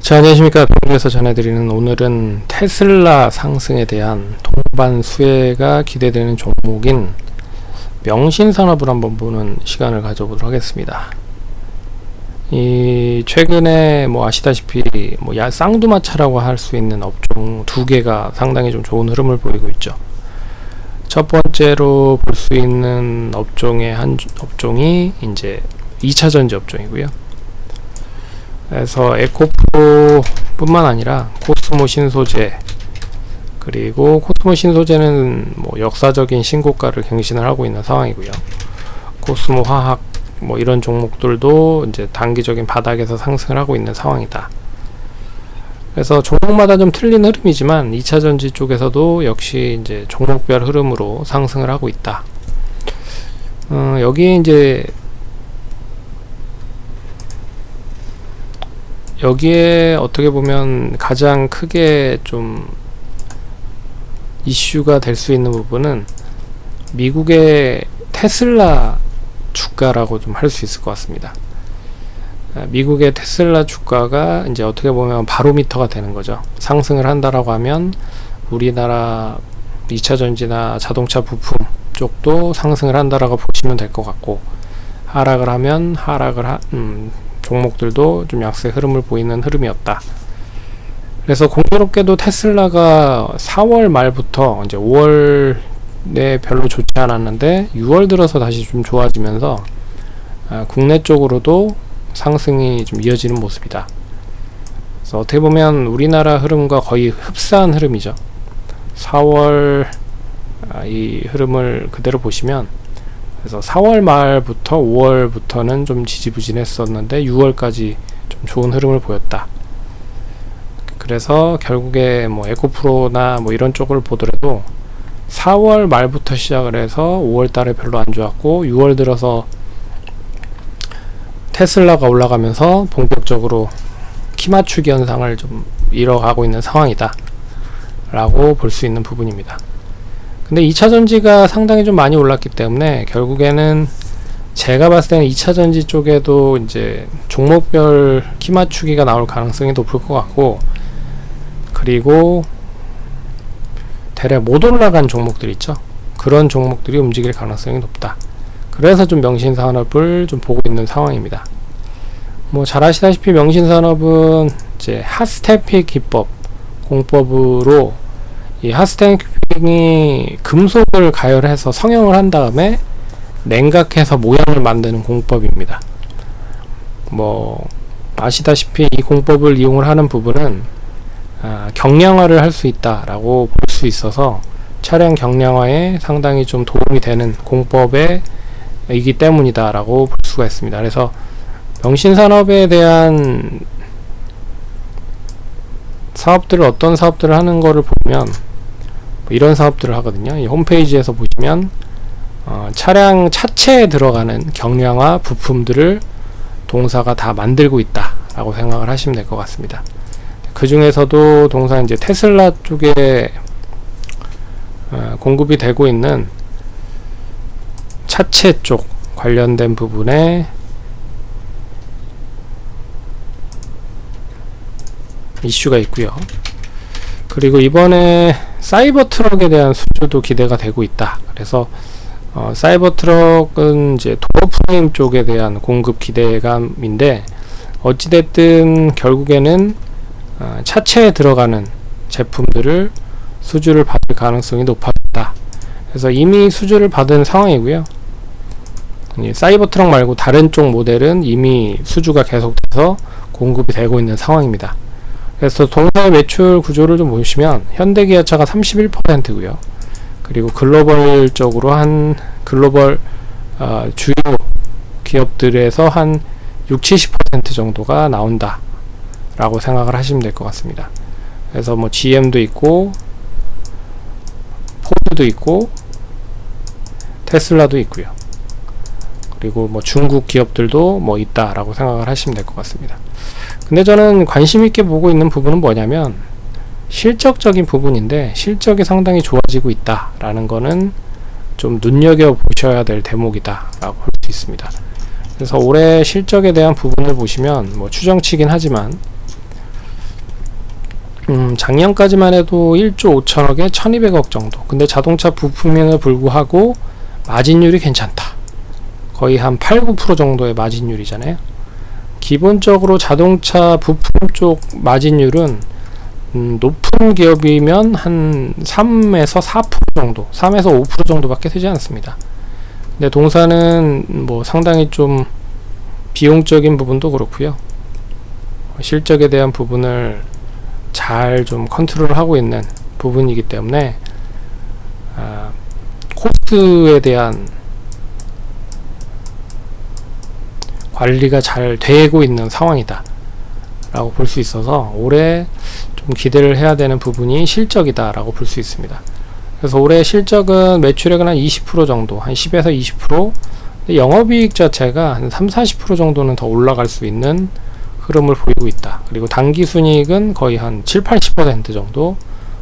자, 안녕하십니까. 병주에서 전해드리는 오늘은 테슬라 상승에 대한 동반 수혜가 기대되는 종목인 명신산업을 한번 보는 시간을 가져보도록 하겠습니다. 이 최근에 아시다시피 쌍두마차라고 할 수 있는 업종 두 개가 상당히 좀 좋은 흐름을 보이고 있죠. 첫 번째로 볼 수 있는 업종의 한 업종이 이제 2차전지 업종이고요. 그래서 에코프로 뿐만 아니라 코스모 신소재, 그리고 코스모 신소재는 역사적인 신고가를 갱신을 하고 있는 상황이고요. 코스모 화학 이런 종목들도 이제 단기적인 바닥에서 상승을 하고 있는 상황이다. 그래서 종목마다 좀 틀린 흐름이지만 2차전지 쪽에서도 역시 이제 종목별 흐름으로 상승을 하고 있다. 여기에 어떻게 보면 가장 크게 좀 이슈가 될 수 있는 부분은 미국의 테슬라 주가라고 좀 할 수 있을 것 같습니다. 미국의 테슬라 주가가 이제 어떻게 보면 바로미터가 되는 거죠. 상승을 한다라고 하면 우리나라 2차전지나 자동차 부품 쪽도 상승을 한다라고 보시면 될 것 같고, 하락을 하면 종목들도 좀 약세 흐름을 보이는 흐름이었다. 그래서 공교롭게도 테슬라가 4월 말부터 이제 5월에 별로 좋지 않았는데 6월 들어서 다시 좀 좋아지면서 국내 쪽으로도 상승이 좀 이어지는 모습이다. 그래서 어떻게 보면 우리나라 흐름과 거의 흡사한 흐름이죠. 4월 이 흐름을 그대로 보시면, 그래서 4월 말부터 5월부터는 좀 지지부진했었는데 6월까지 좀 좋은 흐름을 보였다. 그래서 결국에 에코프로나 이런 쪽을 보더라도 4월 말부터 시작을 해서 5월 달에 별로 안 좋았고 6월 들어서 테슬라가 올라가면서 본격적으로 키 맞추기 현상을 좀 이뤄가고 있는 상황이다 라고 볼 수 있는 부분입니다. 근데 2차전지가 상당히 좀 많이 올랐기 때문에 결국에는 제가 봤을 때는 2차전지 쪽에도 이제 종목별 키 맞추기가 나올 가능성이 높을 것 같고, 그리고 대략 못 올라간 종목들 있죠. 그런 종목들이 움직일 가능성이 높다. 그래서 좀 명신산업을 좀 보고 있는 상황입니다. 잘 아시다시피 명신산업은 이제 핫스태픽 기법 공법으로, 이 핫스태픽이 금속을 가열해서 성형을 한 다음에 냉각해서 모양을 만드는 공법입니다. 아시다시피 이 공법을 이용을 하는 부분은 경량화를 할 수 있다라고 볼 수 있어서 차량 경량화에 상당히 좀 도움이 되는 공법이기 때문이다 라고 볼 수가 있습니다. 그래서 명신산업에 대한 사업들을, 어떤 사업들을 하는 거를 보면 이런 사업들을 하거든요. 이 홈페이지에서 보시면 차량 차체에 들어가는 경량화 부품들을 동사가 다 만들고 있다 라고 생각을 하시면 될 것 같습니다. 그 중에서도 동사 이제 테슬라 쪽에 공급이 되고 있는 차체 쪽 관련된 부분에 이슈가 있고요. 그리고 이번에 사이버 트럭에 대한 수주도 기대가 되고 있다. 그래서 사이버 트럭은 이제 도어 프레임 쪽에 대한 공급 기대감인데, 어찌됐든 결국에는 차체에 들어가는 제품들을 수주를 받을 가능성이 높아졌다. 그래서 이미 수주를 받은 상황이고요. 사이버 트럭 말고 다른 쪽 모델은 이미 수주가 계속돼서 공급이 되고 있는 상황입니다. 그래서 동사의 매출 구조를 좀 보시면 현대기아차가 31%고요. 그리고 글로벌적으로 글로벌 주요 기업들에서 한 60-70% 정도가 나온다 라고 생각을 하시면 될 것 같습니다. 그래서 GM도 있고 포드도 있고 테슬라도 있고요. 그리고 중국 기업들도 있다 라고 생각을 하시면 될 것 같습니다. 근데 저는 관심 있게 보고 있는 부분은 뭐냐면 실적적인 부분인데, 실적이 상당히 좋아지고 있다 라는 거는 좀 눈여겨보셔야 될 대목이다 라고 볼 수 있습니다. 그래서 올해 실적에 대한 부분을 보시면 추정치긴 하지만 작년까지만 해도 1조 5천억에 1200억 정도. 근데 자동차 부품에도 불구하고 마진율이 괜찮다. 거의 한 8, 9% 정도의 마진율이잖아요. 기본적으로 자동차 부품 쪽 마진율은 높은 기업이면 한 3에서 4% 정도, 3에서 5% 정도밖에 되지 않습니다. 근데 동사는 뭐 상당히 좀 비용적인 부분도 그렇고요. 실적에 대한 부분을 잘 좀 컨트롤하고 있는 부분이기 때문에 코스트에 대한 관리가 잘 되고 있는 상황이다 라고 볼 수 있어서 올해 좀 기대를 해야 되는 부분이 실적이다 라고 볼 수 있습니다. 그래서 올해 실적은 매출액은 한 20% 정도, 한 10에서 20%, 영업이익 자체가 한 30-40% 정도는 더 올라갈 수 있는 흐름을 보이고 있다. 그리고 당기순이익은 거의 한 7-80% 정도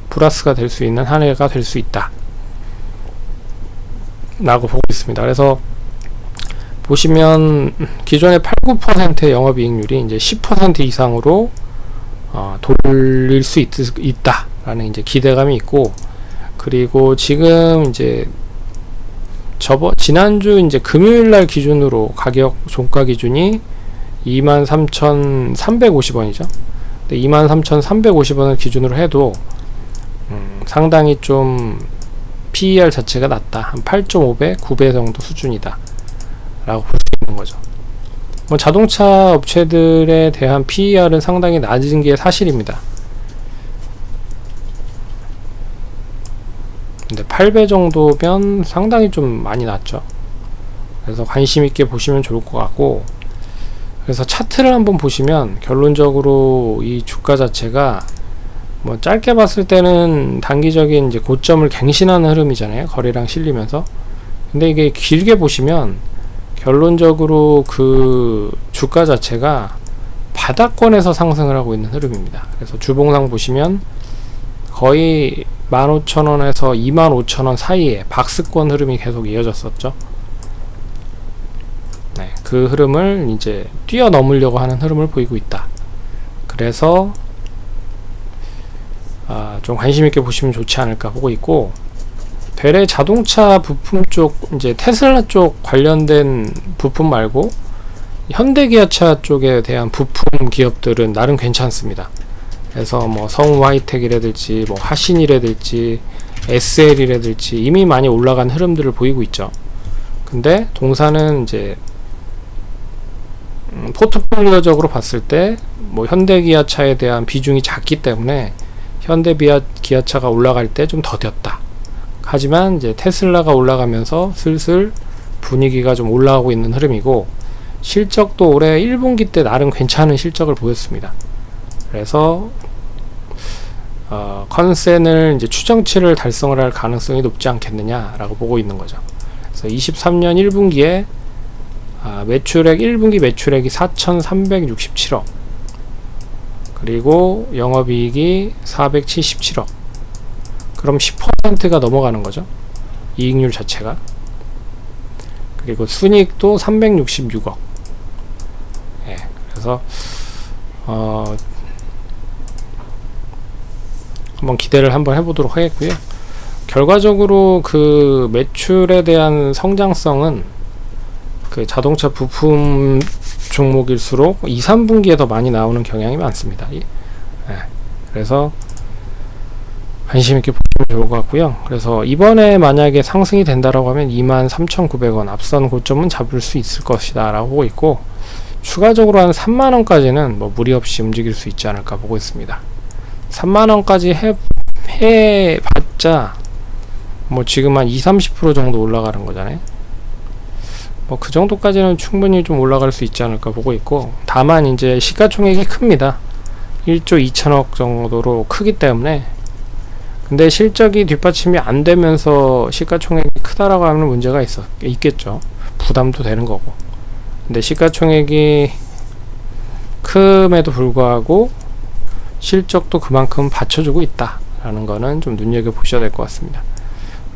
플러스가 될 수 있는 한 해가 될 수 있다 라고 보고 있습니다. 그래서 보시면 기존의 8-9%의 영업이익률이 이제 10% 이상으로 돌릴 수 있다 라는 이제 기대감이 있고, 그리고 지금 이제 지난주 이제 금요일날 기준으로 가격 종가 기준이 23,350원이죠. 23,350원을 기준으로 해도 상당히 좀 PER 자체가 낮다. 한 8.5배, 9배 정도 수준이다 라고 볼 수 있는 거죠. 뭐 자동차 업체들에 대한 PER은 상당히 낮은 게 사실입니다. 근데 8배 정도면 상당히 좀 많이 낮죠. 그래서 관심 있게 보시면 좋을 것 같고, 그래서 차트를 한번 보시면 결론적으로 이 주가 자체가 뭐 짧게 봤을 때는 단기적인 이제 고점을 갱신하는 흐름이잖아요. 거래량 실리면서. 근데 이게 길게 보시면 결론적으로 그 주가 자체가 바닥권에서 상승을 하고 있는 흐름입니다. 그래서 주봉상 보시면 거의 15,000원에서 25,000원 사이에 박스권 흐름이 계속 이어졌었죠. 네, 그 흐름을 이제 뛰어넘으려고 하는 흐름을 보이고 있다. 그래서 좀 관심 있게 보시면 좋지 않을까 보고 있고, 벨의 자동차 부품 쪽, 이제 테슬라 쪽 관련된 부품 말고 현대기아차 쪽에 대한 부품 기업들은 나름 괜찮습니다. 그래서 뭐 성우 하이텍이라든지 뭐 하신이라든지 SL이라든지 이미 많이 올라간 흐름들을 보이고 있죠. 근데 동사는 이제 포트폴리오적으로 봤을 때 뭐 현대기아차에 대한 비중이 작기 때문에 현대기아차가 올라갈 때 좀 더뎠다. 하지만 이제 테슬라가 올라가면서 슬슬 분위기가 좀 올라가고 있는 흐름이고, 실적도 올해 1분기 때 나름 괜찮은 실적을 보였습니다. 그래서 컨센을 이제 추정치를 달성을 할 가능성이 높지 않겠느냐라고 보고 있는 거죠. 그래서 23년 1분기에 매출액 1분기 매출액이 4,367억, 그리고 영업이익이 477억. 그럼 10%가 넘어가는 거죠. 이익률 자체가. 그리고 순이익도 366억. 예, 그래서 한번 기대를 한번 해보도록 하겠고요. 결과적으로 그 매출에 대한 성장성은 그 자동차 부품 종목일수록 2, 3분기에 더 많이 나오는 경향이 많습니다. 예. 그래서 관심 있게 보시면 좋을 것 같고요. 그래서 이번에 만약에 상승이 된다라고 하면 23,900원 앞선 고점은 잡을 수 있을 것이다 라고 보고 있고, 추가적으로 한 3만원까지는 뭐 무리 없이 움직일 수 있지 않을까 보고 있습니다. 3만원까지 해봤자 뭐 지금 한 2-30% 정도 올라가는 거잖아요. 뭐 그 정도까지는 충분히 좀 올라갈 수 있지 않을까 보고 있고, 다만 이제 시가총액이 큽니다. 1조 2천억 정도로 크기 때문에. 근데 실적이 뒷받침이 안 되면서 시가총액이 크다라고 하면 문제가 있겠죠. 부담도 되는 거고. 근데 시가총액이 큼에도 불구하고 실적도 그만큼 받쳐주고 있다라는 거는 좀 눈여겨보셔야 될 것 같습니다.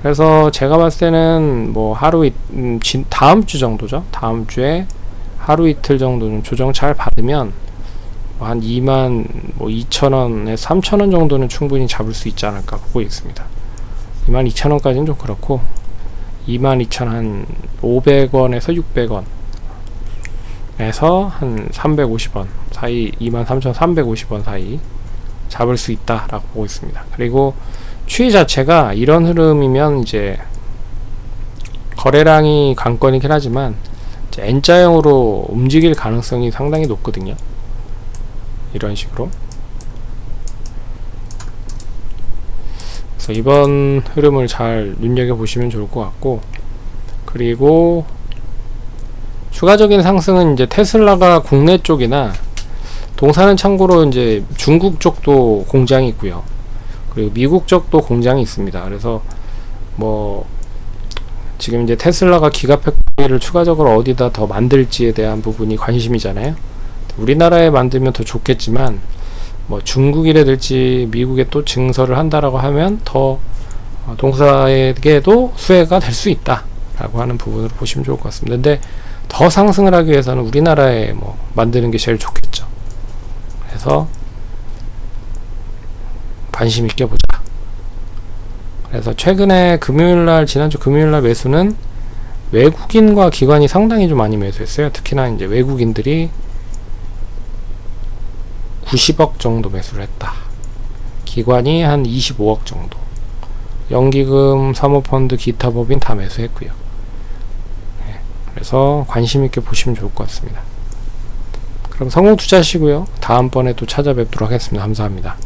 그래서 제가 봤을 때는 뭐 다음 주 정도죠. 다음 주에 하루 이틀 정도는 조정 잘 받으면 한 2만 2천원에 3천원 정도는 충분히 잡을 수 있지 않을까 보고 있습니다. 2만 2천원까지는 좀 그렇고 2만 2천 한 500원에서 600원 에서 한 350원 사이, 23,350원 사이 잡을 수 있다 라고 보고 있습니다. 그리고 추이 자체가 이런 흐름이면 이제 거래량이 관건이긴 하지만 이제 N자형으로 움직일 가능성이 상당히 높거든요. 이런 식으로. 그래서 이번 흐름을 잘 눈여겨보시면 좋을 것 같고, 그리고 추가적인 상승은 이제 테슬라가 국내 쪽이나, 동사는 참고로 이제 중국 쪽도 공장이 있고요. 그리고 미국 쪽도 공장이 있습니다. 그래서 뭐 지금 이제 테슬라가 기가팩토리를 추가적으로 어디다 더 만들지에 대한 부분이 관심이잖아요. 우리나라에 만들면 더 좋겠지만 뭐 중국이라든지 미국에 또 증설을 한다라고 하면 더 동사에게도 수혜가 될 수 있다 라고 하는 부분으로 보시면 좋을 것 같습니다. 근데 더 상승을 하기 위해서는 우리나라에 뭐 만드는 게 제일 좋겠죠. 그래서 관심 있게 보자. 그래서 최근에 금요일날, 지난주 금요일날 매수는 외국인과 기관이 상당히 좀 많이 매수했어요. 특히나 이제 외국인들이 90억 정도 매수를 했다. 기관이 한 25억 정도. 연기금, 사모펀드, 기타 법인 다 매수했고요. 네, 그래서 관심 있게 보시면 좋을 것 같습니다. 그럼 성공 투자하시고요. 다음번에 또 찾아뵙도록 하겠습니다. 감사합니다.